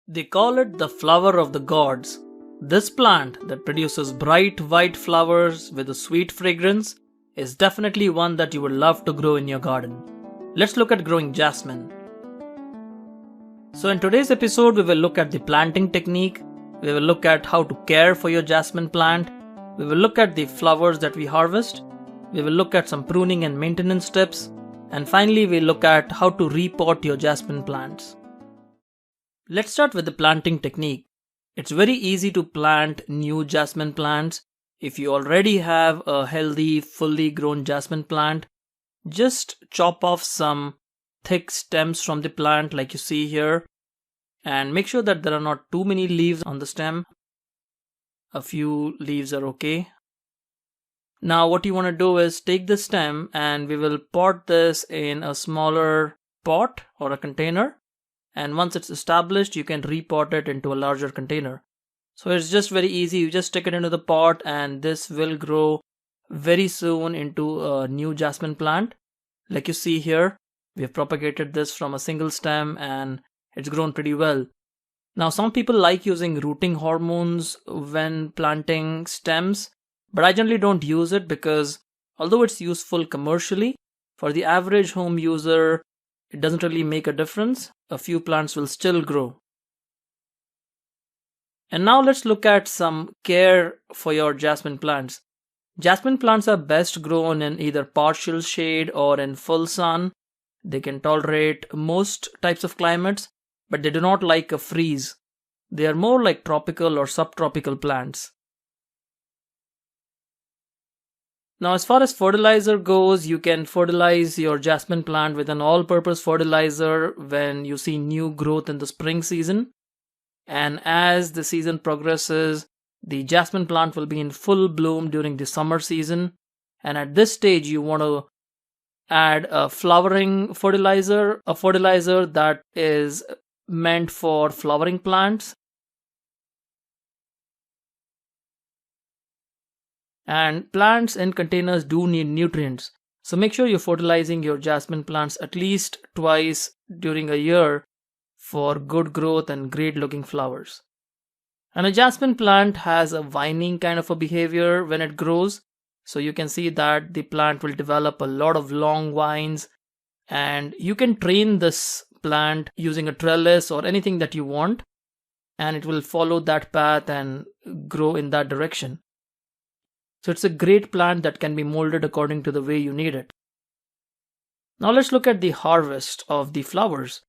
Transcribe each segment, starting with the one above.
They call it the flower of the gods. This plant that produces bright white flowers with a sweet fragrance is definitely one that you would love to grow in your garden. Let's look at growing jasmine. So in today's episode, we will look at the planting technique, we will look at how to care for your jasmine plant, we will look at the flowers that we harvest, we will look at some pruning and maintenance tips, and finally we'll look at how to repot your jasmine plants. Let's start with the planting technique. It's very easy to plant new jasmine plants. If you already have a healthy, fully grown jasmine plant, just chop off some thick stems from the plant like you see here, and make sure that there are not too many leaves on the stem. A few leaves are okay. Now what you want to do is take the stem and we will pot this in a smaller pot or a container, and once it's established you can repot it into a larger container. So it's just very easy, you just stick it into the pot and this will grow very soon into a new jasmine plant. Like you see here, we have propagated this from a single stem and it's grown pretty well. Now some people like using rooting hormones when planting stems, but I generally don't use it because although it's useful commercially, for the average home user it doesn't really make a difference. A few plants will still grow. And now let's look at some care for your jasmine plants. Jasmine plants are best grown in either partial shade or in full sun. They can tolerate most types of climates, but they do not like a freeze. They are more like tropical or subtropical plants. Now as far as fertilizer goes, you can fertilize your jasmine plant with an all-purpose fertilizer when you see new growth in the spring season. And as the season progresses, the jasmine plant will be in full bloom during the summer season. And at this stage, you want to add a flowering fertilizer, a fertilizer that is meant for flowering plants. And plants in containers do need nutrients. So make sure you're fertilizing your jasmine plants at least twice during a year for good growth and great looking flowers. And a jasmine plant has a vining kind of a behavior when it grows. So you can see that the plant will develop a lot of long vines, and you can train this plant using a trellis or anything that you want, and it will follow that path and grow in that direction. So it's a great plant that can be molded according to the way you need it. Now let's look at the harvest of the flowers.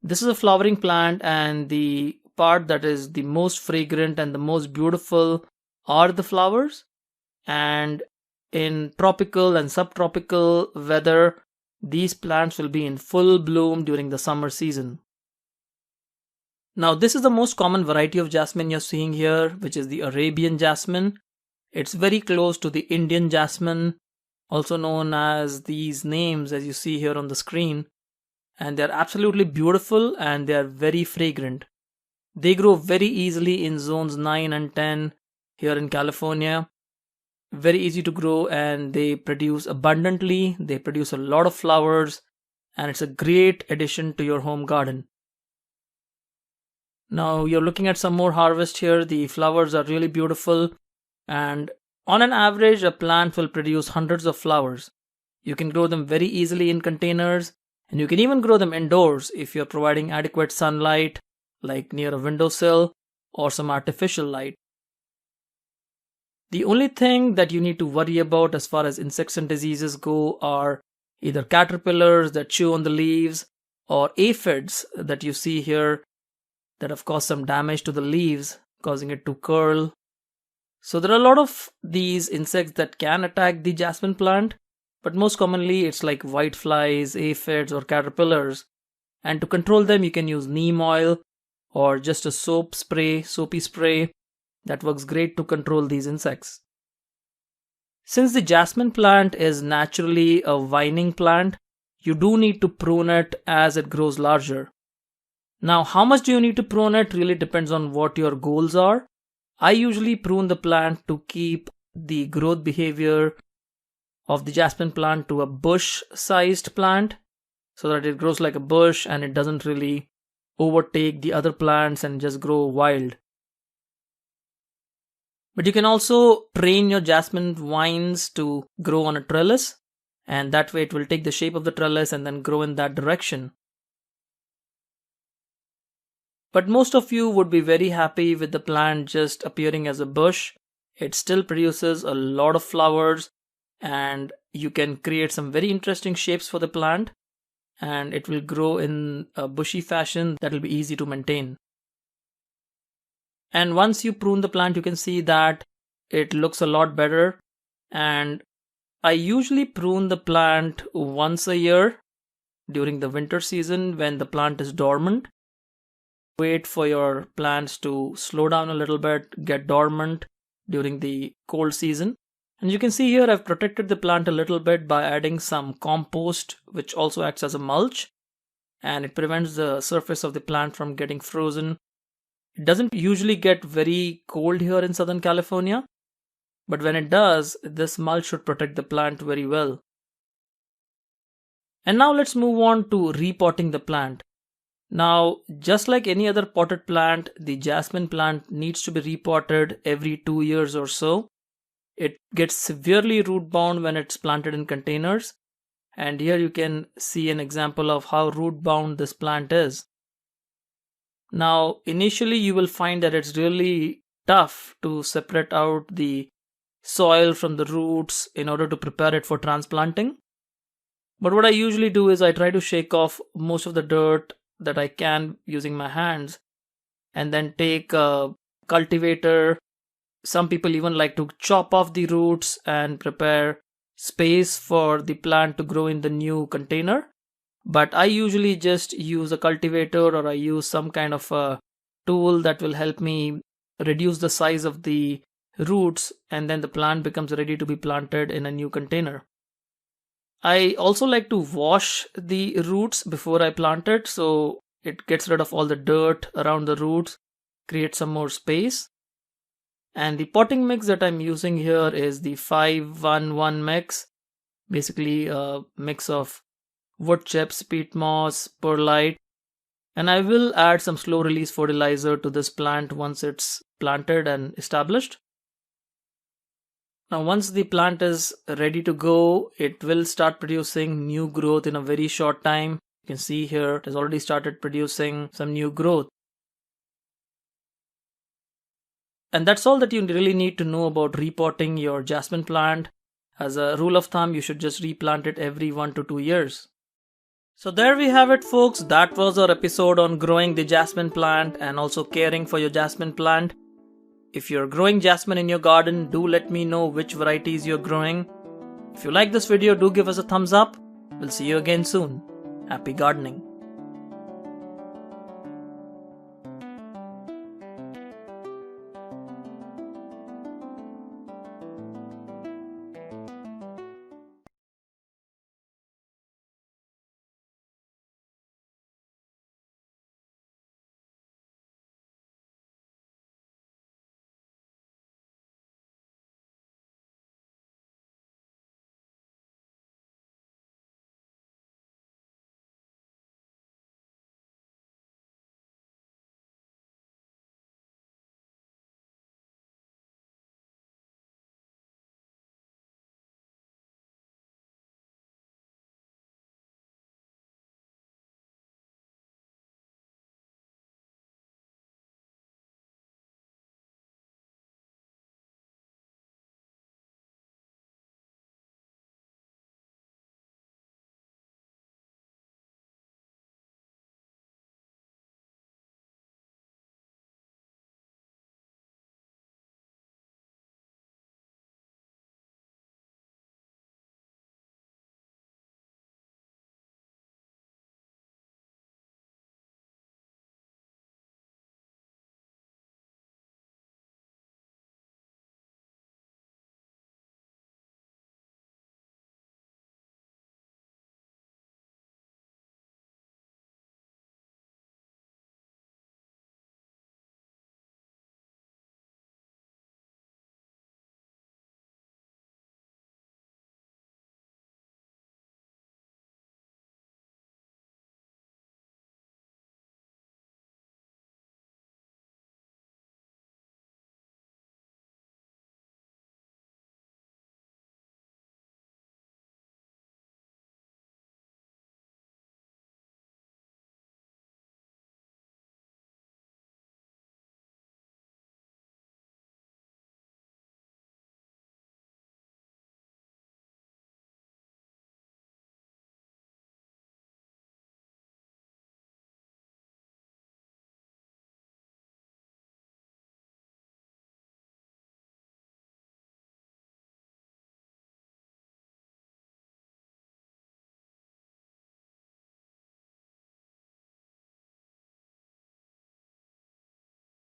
This is a flowering plant, and the part that is the most fragrant and the most beautiful are the flowers. And in tropical and subtropical weather, these plants will be in full bloom during the summer season. Now this is the most common variety of jasmine you're seeing here, which is the Arabian jasmine. It's very close to the Indian jasmine, also known as these names as you see here on the screen. And they're absolutely beautiful and they are very fragrant. They grow very easily in zones 9 and 10 here in California. Very easy to grow, and they produce abundantly. They produce a lot of flowers, and it's a great addition to your home garden. Now you're looking at some more harvest here. The flowers are really beautiful, and on an average a plant will produce hundreds of flowers. You can grow them very easily in containers, and you can even grow them indoors if you're providing adequate sunlight, like near a windowsill or some artificial light. The only thing that you need to worry about as far as insects and diseases go are either caterpillars that chew on the leaves or aphids that you see here that have caused some damage to the leaves, causing it to curl. So there are a lot of these insects that can attack the jasmine plant, but most commonly it's like whiteflies, aphids or caterpillars. And to control them you can use neem oil or just a soapy spray that works great to control these insects. Since the jasmine plant is naturally a vining plant, you do need to prune it as it grows larger. Now how much do you need to prune it really depends on what your goals are. I usually prune the plant to keep the growth behavior of the jasmine plant to a bush sized plant so that it grows like a bush and it doesn't really overtake the other plants and just grow wild. But you can also train your jasmine vines to grow on a trellis, and that way it will take the shape of the trellis and then grow in that direction. But most of you would be very happy with the plant just appearing as a bush. It still produces a lot of flowers, and you can create some very interesting shapes for the plant, and it will grow in a bushy fashion that will be easy to maintain. And once you prune the plant, you can see that it looks a lot better. And I usually prune the plant once a year during the winter season when the plant is dormant. Wait for your plants to slow down a little bit, get dormant during the cold season. And you can see here I've protected the plant a little bit by adding some compost, which also acts as a mulch, and it prevents the surface of the plant from getting frozen. It doesn't usually get very cold here in Southern California, but when it does, this mulch should protect the plant very well. And now let's move on to repotting the plant. Now, just like any other potted plant, the jasmine plant needs to be repotted every 2 years or so. It gets severely root bound when it's planted in containers, and here you can see an example of how root bound this plant is. Now, initially you will find that it's really tough to separate out the soil from the roots in order to prepare it for transplanting. But what I usually do is I try to shake off most of the dirt that I can using my hands, and then take a cultivator. Some people even like to chop off the roots and prepare space for the plant to grow in the new container. But I usually just use a cultivator, or I use some kind of a tool that will help me reduce the size of the roots, and then the plant becomes ready to be planted in a new container. I also like to wash the roots before I plant it, so it gets rid of all the dirt around the roots, creates some more space. And the potting mix that I'm using here is the 5-1-1 mix, basically a mix of wood chips, peat moss, perlite, and I will add some slow release fertilizer to this plant once it's planted and established. Now once the plant is ready to go, it will start producing new growth in a very short time. You can see here it has already started producing some new growth. And that's all that you really need to know about repotting your jasmine plant. As a rule of thumb, you should just replant it every 1 to 2 years. So there we have it, folks. That was our episode on growing the jasmine plant and also caring for your jasmine plant. If you're growing jasmine in your garden, do let me know which varieties you're growing. If you like this video, do give us a thumbs up. We'll see you again soon. Happy gardening.